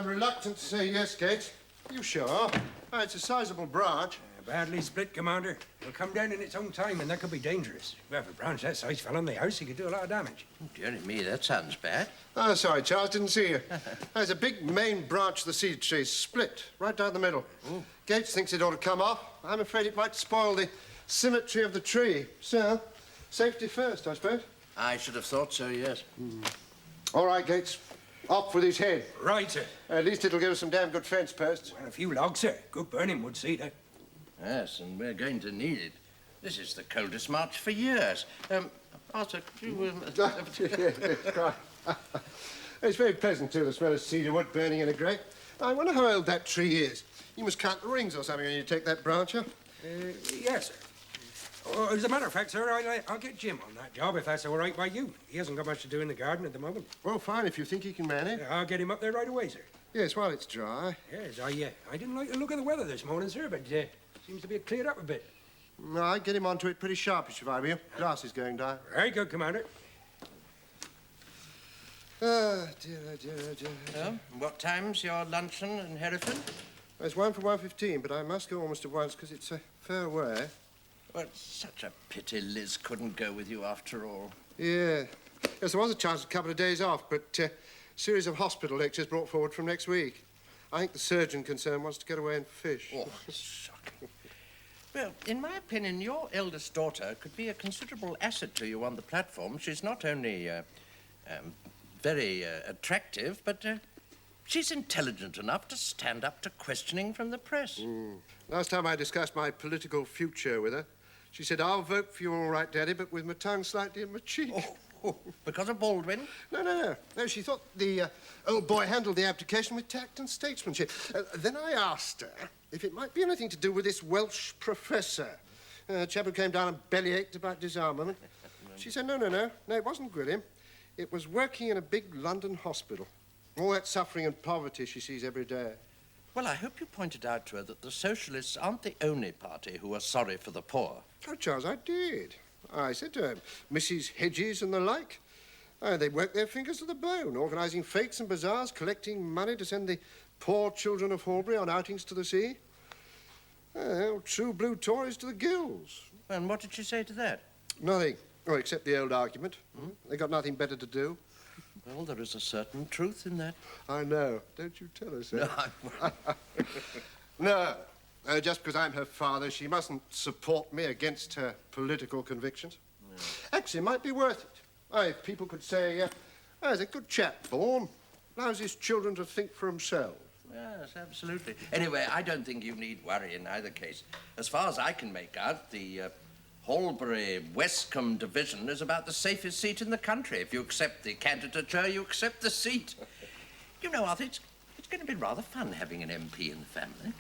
I'm reluctant to say yes, Gates. You sure? Oh, it's a sizable branch. Badly split, Commander. It'll come down in its own time, and that could be dangerous. If a branch that size fell on the house, it could do a lot of damage. Dear me, that sounds bad. Oh, sorry, Charles, didn't see you. There's a big main branch of the cedar tree, split right down the middle. Ooh. Gates thinks it ought to come off. I'm afraid it might spoil the symmetry of the tree. So, safety first, I suppose. I should have thought so, yes. All right, Gates. Off with his head. Right, sir. At least it'll give us some damn good fence posts. Well, a few logs, sir. Good burning wood, Cedar. Yes, and we're going to need it. This is the coldest march for years. Arthur, could you... It's very pleasant, too, the smell of cedar wood burning in a grate. I wonder how old that tree is. You must count the rings or something when you take that branch up. Yes, sir. Oh, as a matter of fact, sir, I'll get Jim on that job, if that's all right by you. He hasn't got much to do in the garden at the moment. Well, fine, if you think he can manage. I'll get him up there right away, sir. Yes, while it's dry. Yes, I didn't like the look of the weather this morning, sir, but seems to be cleared up a bit. No, I'd get him onto it pretty sharpish if I were you. Glass is going down. Very good, Commander. Oh, dear, oh, dear, oh, dear. So, what time's your luncheon in Hereford? There's one for 1:15, but I must go almost at once because it's a fair way. Well, it's such a pity Liz couldn't go with you after all. Yeah. Yes, there was a chance of a couple of days off, but a series of hospital lectures brought forward from next week. I think the surgeon concerned wants to get away and fish. Oh, shocking. Well, in my opinion, your eldest daughter could be a considerable asset to you on the platform. She's not only very attractive, but she's intelligent enough to stand up to questioning from the press. Last time I discussed my political future with her, she said, I'll vote for you all right, Daddy, but with my tongue slightly in my cheek. Oh, because of Baldwin? No, she thought the old boy handled the abdication with tact and statesmanship. Then I asked her if it might be anything to do with this Welsh professor, chap who came down and bellyached about disarmament. She said, no, it wasn't grilling. It was working in a big London hospital. All that suffering and poverty she sees every day. Well, I hope you pointed out to her that the Socialists aren't the only party who are sorry for the poor. Oh, Charles, I did. I said to her, Mrs. Hedges and the like. They work their fingers to the bone, organising fêtes and bazaars, collecting money to send the poor children of Horbury on outings to the sea. True blue Tories to the gills. And what did she say to that? Nothing. Oh, except the old argument. They got nothing better to do. Well, there is a certain truth in that. I know. Don't you tell her so. No, No. Just because I'm her father, she mustn't support me against her political convictions. No. Actually, it might be worth it. If people could say, there's a good chap born, allows his children to think for themselves. Yes, absolutely. Anyway, I don't think you need worry in either case. As far as I can make out, the Holbury-Westcombe division is about the safest seat in the country. If you accept the candidature, you accept the seat. You know, Arthur, it's going to be rather fun having an MP in the family.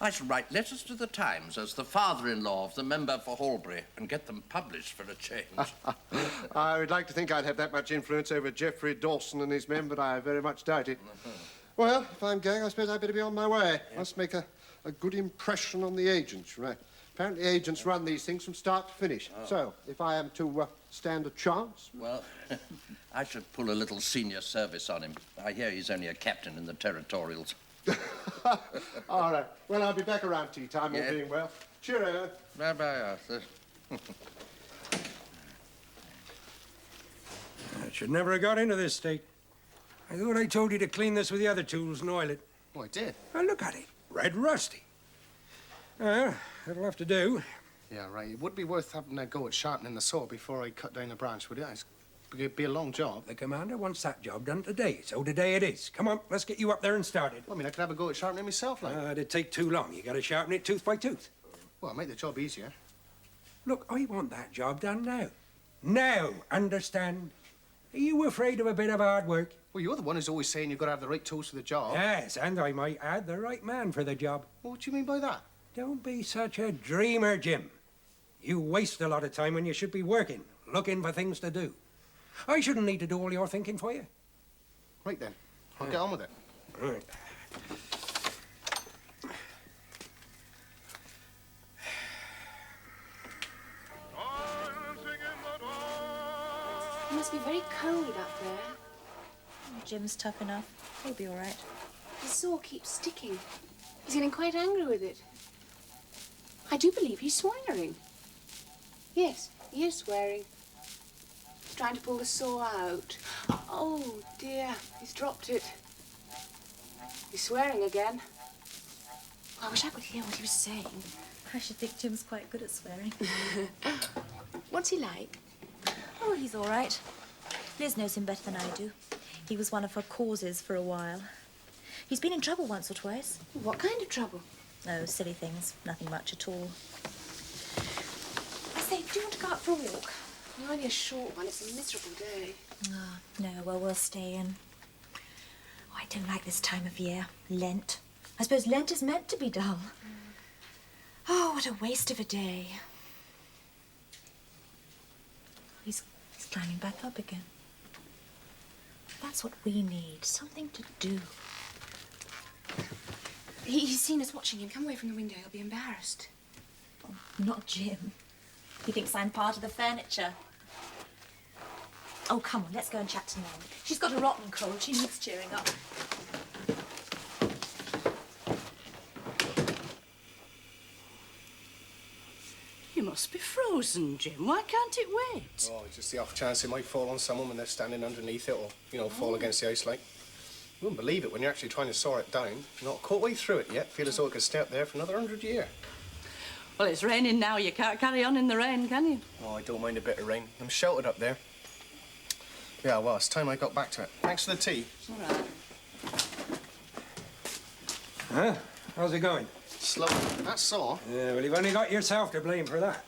I shall write letters to the Times as the father-in-law of the member for Holbury and get them published for a change. I would like to think I'd have that much influence over Geoffrey Dawson and his men, but I very much doubt it. Well, if I'm going, I suppose I'd better be on my way. Yeah. Must make a good impression on the agents, right? Apparently agents run these things from start to finish. Oh. So, if I am to stand a chance... Well, I should pull a little senior service on him. I hear he's only a captain in the territorials. All right. Well, I'll be back around tea time, all being well. Cheerio. Bye-bye, Arthur. I should never have got into this state. I thought I told you to clean this with the other tools and oil it. Oh, I did? Well, look at it. Red rusty. Well, that'll have to do. Yeah, right. It would be worth having a go at sharpening the saw before I cut down the branch, would it? It'd be a long job. The commander wants that job done today, so today it is. Come on, let's get you up there and started. Well, I mean, I could have a go at sharpening myself, like. It'd take too long. You gotta sharpen it tooth by tooth. Well, it'll make the job easier. Look, I want that job done now. Now, understand? Are you afraid of a bit of hard work? Well, you're the one who's always saying you've got to have the right tools for the job. Yes, and I might add the right man for the job. Well, what do you mean by that? Don't be such a dreamer, Jim. You waste a lot of time when you should be working, looking for things to do. I shouldn't need to do all your thinking for you. Right then. I'll get on with it. Right. It must be very cold up there. Jim's tough enough. He'll be all right. The saw keeps sticking. He's getting quite angry with it. I do believe he's swearing. Yes, he is swearing. He's trying to pull the saw out. Oh, dear. He's dropped it. He's swearing again. I wish I could hear what he was saying. I should think Jim's quite good at swearing. What's he like? Oh, he's all right. Liz knows him better than I do. He was one of her causes for a while. He's been in trouble once or twice. What kind of trouble? Oh, silly things. Nothing much at all. I say, do you want to go out for a walk? Only a short one. It's a miserable day. Ah, no, well, we'll stay in. Oh, I don't like this time of year. Lent. I suppose Lent is meant to be dull. Oh, what a waste of a day. He's climbing back up again. That's what we need. Something to do. He's seen us watching him. Come away from the window. He'll be embarrassed. Oh, not Jim. He thinks I'm part of the furniture. Oh, come on, let's go and chat to Nan. She's got a rotten cold. She needs cheering up. You must be frozen, Jim. Why can't it wait? Oh, just the off chance it might fall on someone when they're standing underneath it or, you know, fall against the ice like. You wouldn't believe it when you're actually trying to saw it down. You're not quite way through it yet. Feel as though it could stay up there for another 100 years. Well, it's raining now. You can't carry on in the rain, can you? Oh, I don't mind a bit of rain. I'm sheltered up there. Yeah, well, it's time I got back to it. Thanks for the tea. All right. Huh? How's it going? Slow. That's saw. Yeah, well, you've only got yourself to blame for that.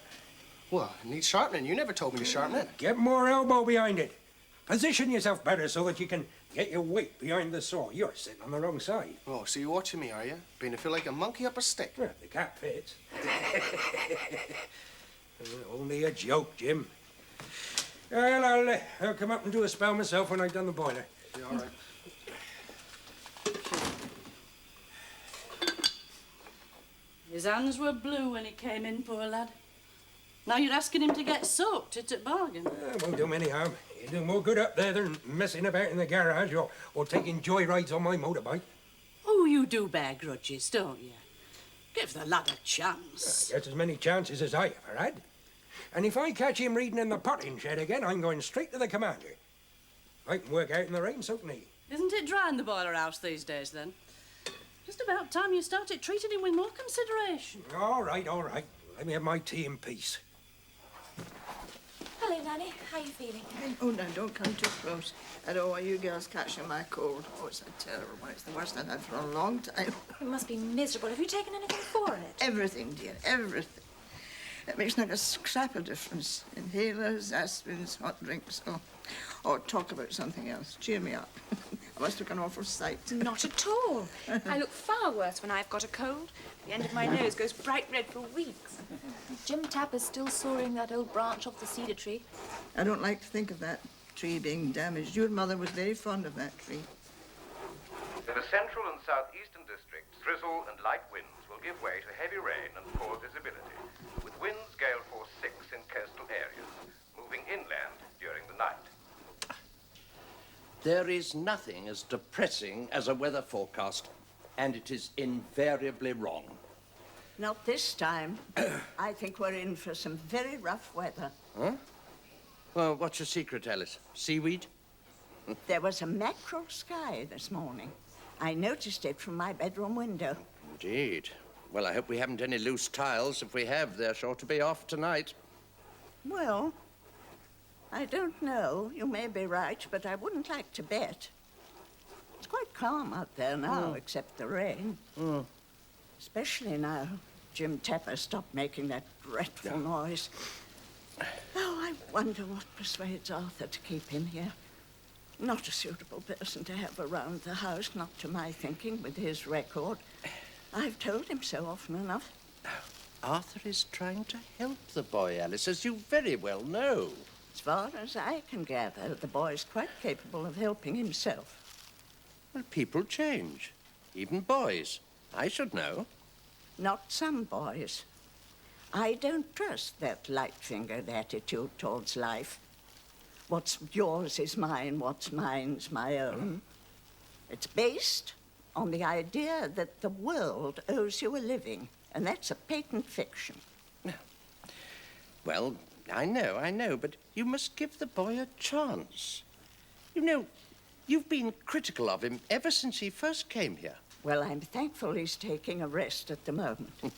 Well, it needs sharpening. You never told me to sharpen it. Get more elbow behind it. Position yourself better so that you can get your weight behind the saw. You're sitting on the wrong side. Oh, so you're watching me, are you? Being to feel like a monkey up a stick. Well, the cat fits. Only a joke, Jim. Well, I'll come up and do a spell myself when I've done the boiler. Yeah, all right. His hands were blue when he came in, poor lad. Now you're asking him to get soaked. It's a bargain. Won't do him any harm. You do more good up there than messing about in the garage or taking joyrides on my motorbike. Oh, you do bear grudges, don't you? Give the lad a chance. Gets as many chances as I ever had. And if I catch him reading in the potting shed again, I'm going straight to the commander. I can work out in the rain, so can he. Isn't it dry in the boiler house these days, then? Just about time you started treating him with more consideration. All right, all right. Let me have my tea in peace. Hello, Nanny. How are you feeling? Oh, no, don't come too close. I don't want you girls catching my cold. Oh, it's a terrible one. It's the worst I've had for a long time. You must be miserable. Have you taken anything for it? Everything, dear, everything. It makes not a scrap of difference. Inhalers, aspirins, hot drinks, or talk about something else. Cheer me up. I must look an awful sight. Not at all. I look far worse when I've got a cold. The end of my nose goes bright red for weeks. Jim Tapper's still sawing that old branch off the cedar tree. I don't like to think of that tree being damaged. Your mother was very fond of that tree. In the central and southeastern districts, drizzle and light winds will give way to heavy rain and poor visibility, with winds gale force 6 in coastal areas, moving inland during the night. There is nothing as depressing as a weather forecast, and it is invariably wrong. Not this time. I think we're in for some very rough weather. Huh? Well, what's your secret, Alice? Seaweed? There was a mackerel sky this morning. I noticed it from my bedroom window. Indeed. Well, I hope we haven't any loose tiles. If we have, they're sure to be off tonight. Well, I don't know. You may be right, but I wouldn't like to bet. It's quite calm out there now, except the rain. Especially now Jim Tapper stopped making that dreadful noise. Oh, I wonder what persuades Arthur to keep him here. Not a suitable person to have around the house, not to my thinking, with his record. I've told him so often enough. Arthur is trying to help the boy, Alice, as you very well know. As far as I can gather, the boy's quite capable of helping himself. Well, people change. Even boys. I should know. Not some boys. I don't trust that light-fingered attitude towards life. What's yours is mine, what's mine's my own. It's based on the idea that the world owes you a living, and that's a patent fiction. Well, I know, but you must give the boy a chance. You know, you've been critical of him ever since he first came here. Well, I'm thankful he's taking a rest at the moment. A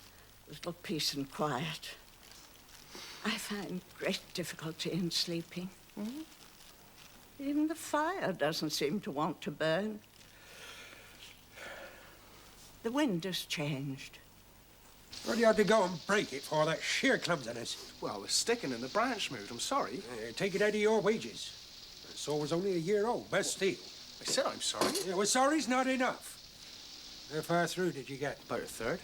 little peace and quiet. I find great difficulty in sleeping. Mm-hmm. Even the fire doesn't seem to want to burn. The wind has changed. Well, you had to go and break it for that sheer clumsiness. Well, the sticking and the branch moved. I'm sorry. Take it out of your wages. The saw was only a year old, best steel. I said I'm sorry. Yeah, well, sorry's not enough. How far through did you get? About a third.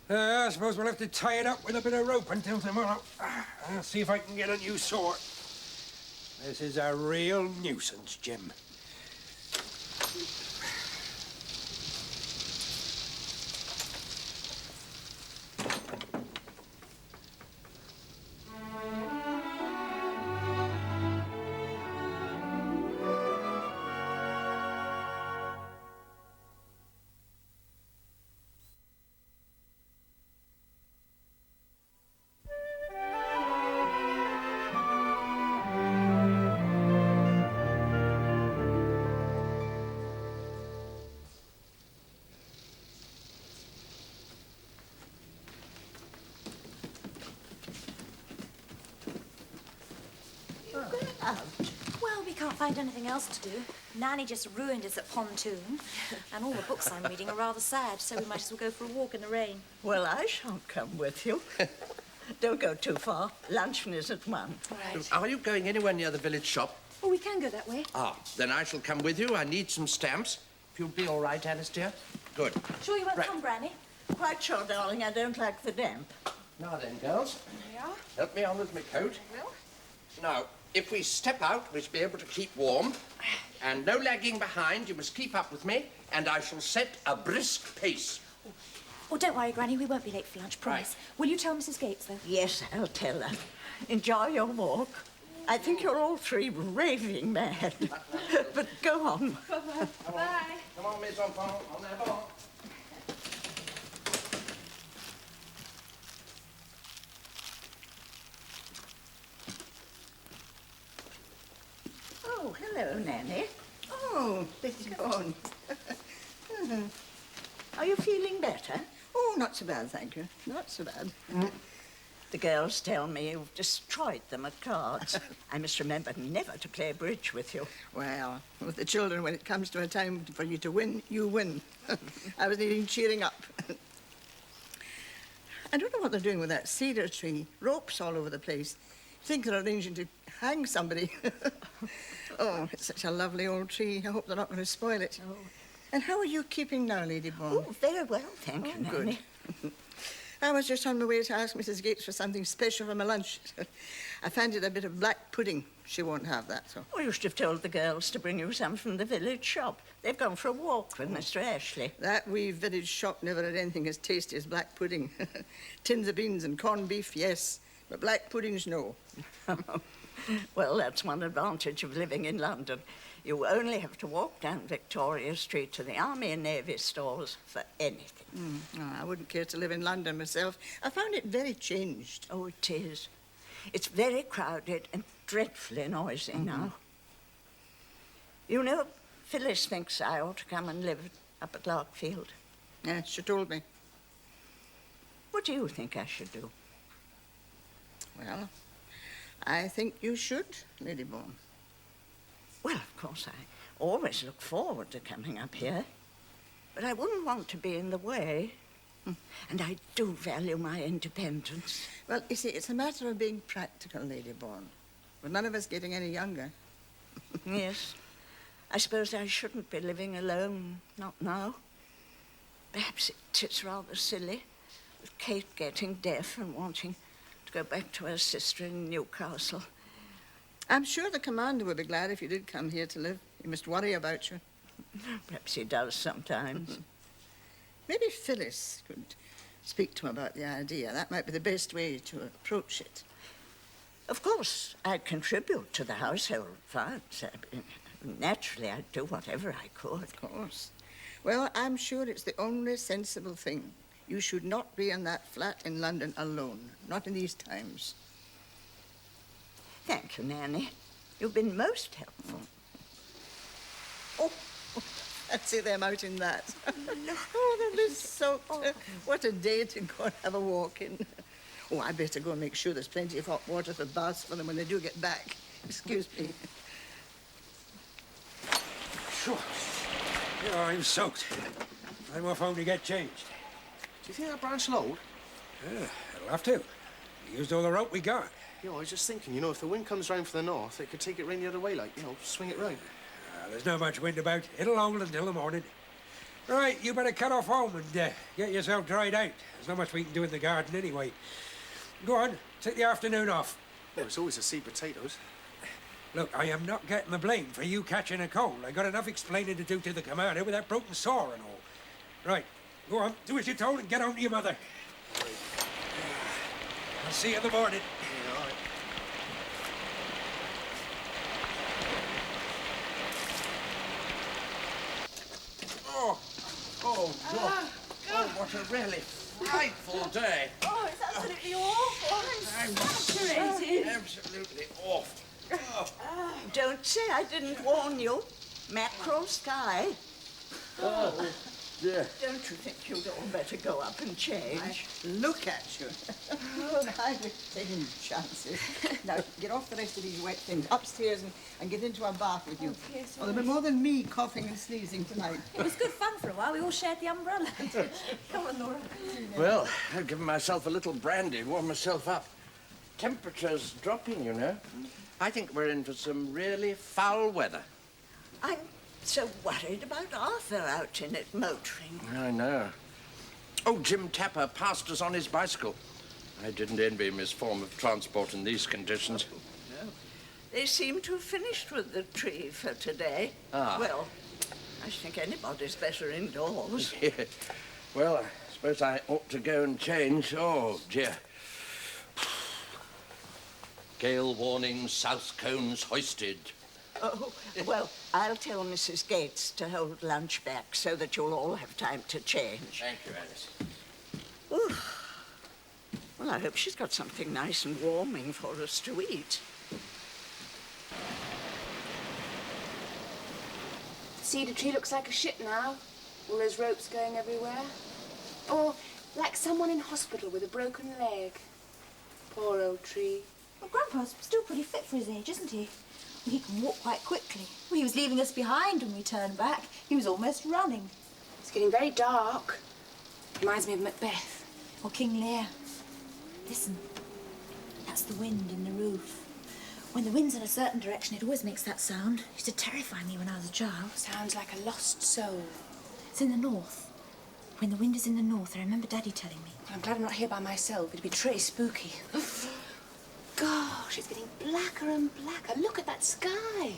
I suppose we'll have to tie it up with a bit of rope until tomorrow. I'll see if I can get a new saw. This is a real nuisance, Jim. Well, we can't find anything else to do. Nanny just ruined us at pontoon. And all the books I'm reading are rather sad, so we might as well go for a walk in the rain. Well, I shan't come with you. Don't go too far. Luncheon is at 1. Right. Are you going anywhere near the village shop? Oh, we can go that way. Ah, then I shall come with you. I need some stamps. If you'll be all right, Alice, dear. Good. Sure you won't Right. come, Granny? Quite sure, darling. I don't like the damp. Now then, girls. Yeah. Help me on with my coat. I will. Now, if we step out, we shall be able to keep warm. And no lagging behind. You must keep up with me, and I shall set a brisk pace. Oh, don't worry, Granny. We won't be late for lunch, promise. Right. Will you tell Mrs. Gates, though? Yes, I'll tell her. Enjoy your walk. I think you're all three raving mad. But go on. Bye. Come on, Miss Enfant. En avant. Oh, hello, Nanny. Oh, Betty Bourne. Are you feeling better? Oh, not so bad, thank you. Not so bad. The girls tell me you've destroyed them at cards. I must remember never to play bridge with you. Well, with the children, when it comes to a time for you to win, you win. I was needing cheering up. I don't know what they're doing with that cedar tree. Ropes all over the place. I think they're arranging to hang somebody. Oh, it's such a lovely old tree. I hope they're not going to spoil it. Oh. And how are you keeping now, Lady Bourne? Oh, very well, thank you, Nanny. Good. I was just on my way to ask Mrs. Gates for something special for my lunch. I fancied a bit of black pudding. She won't have that, so. Oh, you should have told the girls to bring you some from the village shop. They've gone for a walk with Mr. Ashley. That wee village shop never had anything as tasty as black pudding. Tins of beans and corned beef, yes, but black puddings, no. Well, that's one advantage of living in London. You only have to walk down Victoria Street to the Army and Navy stores for anything. Oh, I wouldn't care to live in London myself. I found it very changed. Oh, it is. It's very crowded and dreadfully noisy now. You know, Phyllis thinks I ought to come and live up at Larkfield. Yeah, she told me. What do you think I should do? Well, I think you should, Lady Bourne. Well, of course, I always look forward to coming up here. But I wouldn't want to be in the way. And I do value my independence. Well, you see, it's a matter of being practical, Lady Bourne. With none of us getting any younger. Yes. I suppose I shouldn't be living alone, not now. Perhaps it's rather silly, with Kate getting deaf and wanting to go back to her sister in Newcastle. I'm sure the commander would be glad if you did come here to live. He must worry about you. Perhaps he does sometimes. Maybe Phyllis could speak to him about the idea. That might be the best way to approach it. Of course, I'd contribute to the household funds. Naturally, I'd do whatever I could. Of course. Well, I'm sure it's the only sensible thing. You should not be in that flat in London alone, not in these times. Thank you, Nanny. You've been most helpful. Oh, I'd see them out in that. Oh, they'll be soaked. What a day to go and have a walk in. Oh, I better go and make sure there's plenty of hot water for baths for them when they do get back. Excuse me. Sure. Yeah, I'm soaked. I'm off home to get changed. Do you think that branch will hold? Yeah, it'll have to. We used all the rope we got. You know, I was just thinking, you know, if the wind comes round from the north, it could take it round the other way, like, you know, swing it round. There's not much wind about. It'll hold until the morning. Right, you better cut off home and get yourself dried out. There's not much we can do in the garden anyway. Go on, take the afternoon off. Well, it's always a seed potatoes. Look, I am not getting the blame for you catching a cold. I got enough explaining to do to the commander with that broken saw and all. Right, go on, do as you're told and get home to your mother. I'll see you in the morning. Yeah, all right. Oh, God. Oh, what a really frightful day. Oh, it's absolutely awful. I'm saturated. Absolutely awful. Oh. Don't say I didn't warn you. Mackerel Sky. Oh, dear. Don't you think you'd all better go up and change? Look at you. Oh, I've been taking chances. Now, get off the rest of these wet things upstairs and get into a bath with you. Oh, yes, There'll be more than me coughing and sneezing tonight. It was good fun for a while. We all shared the umbrella. Come on, Laura. Well, I've given myself a little brandy, warm myself up. Temperature's dropping, you know. I think we're in for some really foul weather. I'm so worried about Arthur out in it motoring. I know. Oh, Jim Tapper passed us on his bicycle. I didn't envy him his form of transport in these conditions. No. They seem to have finished with the tree for today. Ah. Well, I think anybody's better indoors. Yeah. Well, I suppose I ought to go and change. Oh, dear. Gale warning, south cones hoisted. Oh, well, I'll tell Mrs. Gates to hold lunch back so that you'll all have time to change. Thank you, Alice. Ooh. Well, I hope she's got something nice and warming for us to eat. Cedar Tree looks like a ship now. All those ropes going everywhere. Or like someone in hospital with a broken leg. Poor old tree. Well, Grandpa's still pretty fit for his age, isn't he? Well, he can walk quite quickly. Well, he was leaving us behind when we turned back. He was almost running. It's getting very dark. Reminds me of Macbeth. Or King Lear. Listen. That's the wind in the roof. When the wind's in a certain direction, it always makes that sound. It used to terrify me when I was a child. Sounds like a lost soul. It's in the north. When the wind is in the north, I remember Daddy telling me. I'm glad I'm not here by myself. It'd be pretty spooky. Gosh, it's getting blacker and blacker. Look at that sky.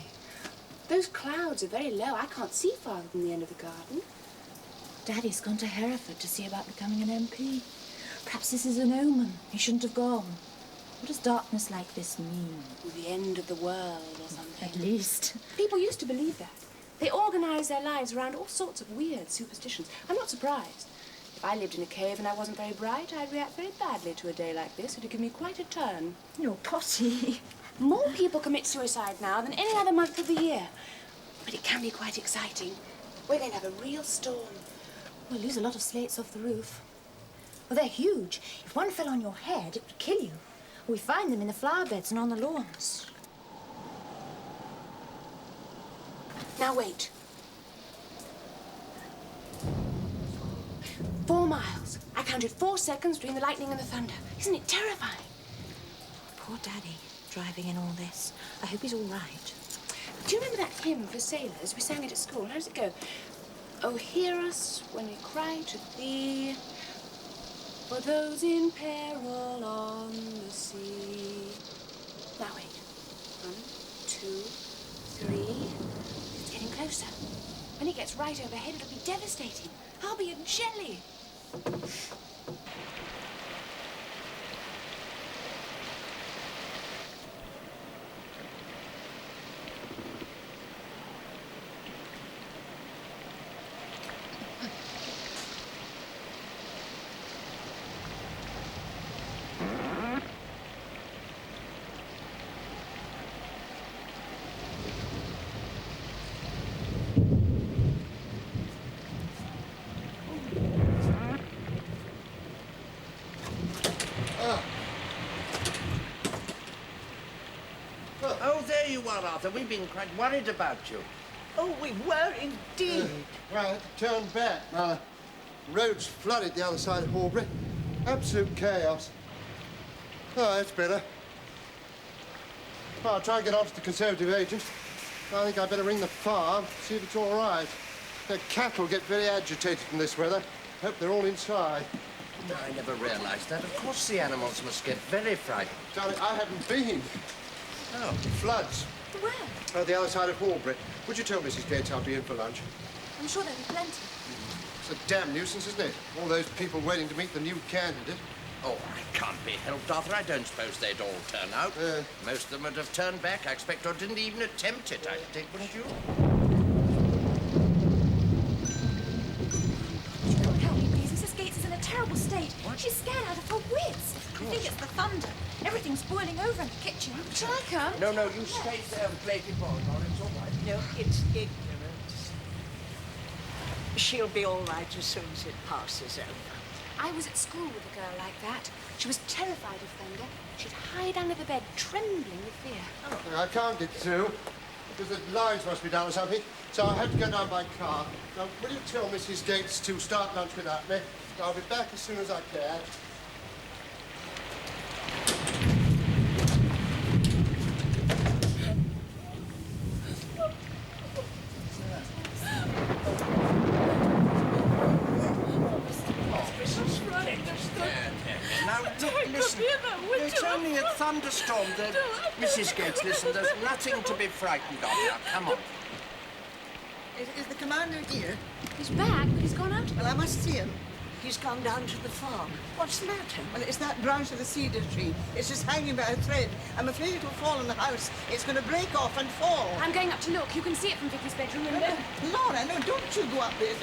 Those clouds are very low. I can't see farther than the end of the garden. Daddy's gone to Hereford to see about becoming an MP. Perhaps this is an omen. He shouldn't have gone. What does darkness like this mean? The end of the world or something. At least. People used to believe that. They organised their lives around all sorts of weird superstitions. I'm not surprised. If I lived in a cave and I wasn't very bright, I'd react very badly to a day like this. It'd give me quite a turn. You're potty. More people commit suicide now than any other month of the year. But it can be quite exciting. We're going to have a real storm. We'll lose a lot of slates off the roof. Well, they're huge. If one fell on your head, it would kill you. We find them in the flower beds and on the lawns. Now wait. 4 miles. I counted 4 seconds between the lightning and the thunder. Isn't it terrifying? Poor Daddy, driving in all this. I hope he's all right. Do you remember that hymn for sailors? We sang it at school. How does it go? Oh, hear us when we cry to thee, for those in peril on the sea. Now wait. 1, 2, 3. It's getting closer. When it gets right overhead, it'll be devastating. I'll be a jelly. are, Arthur. We've been quite worried about you. Oh, we were indeed. Well, I had to turn back. The road's flooded the other side of Horbury. Absolute chaos. Oh, that's better. Well, I'll try and get on to the Conservative agent. I think I'd better ring the farm, see if it's all right. The cattle get very agitated in this weather. Hope they're all inside. No, I never realised that. Of course the animals must get very frightened. Darling, I haven't been. Oh. Floods. Where? The other side of Horbury. Would you tell Mrs. Gates I'll be in for lunch? I'm sure there'll be plenty. It's a damn nuisance, isn't it? All those people waiting to meet the new candidate. Oh, I can't be helped, Arthur. I don't suppose they'd all turn out. Most of them would have turned back, I expect, or didn't even attempt it, I think, wouldn't you? God help me, please. Mrs. Gates is in a terrible state. What? She's scared out of her wits. I think it's the thunder. Everything's boiling over in the kitchen. Shall I come? No, you stay there and play football, Laura. It's all right. No, it's ignorance. She'll be all right as soon as it passes over. I was at school with a girl like that. She was terrified of thunder. She'd hide under the bed, trembling with fear. Oh. I can't get through, because the lines must be down or something, so I have to go down by car. Now, will you tell Mrs. Gates to start lunch without me? I'll be back as soon as I can. Now, listen, it's only a thunderstorm. Mrs. Gates, listen, there's nothing to be frightened of now. Come on. Is the commander here? He's back, but he's gone out. Well, I must see him. He's gone down to the farm. What's the matter? Well, it's that branch of the cedar tree. It's just hanging by a thread. I'm afraid it'll fall on the house. It's going to break off and fall. I'm going up to look. You can see it from Vicky's bedroom window. Laura, no, don't you go up there.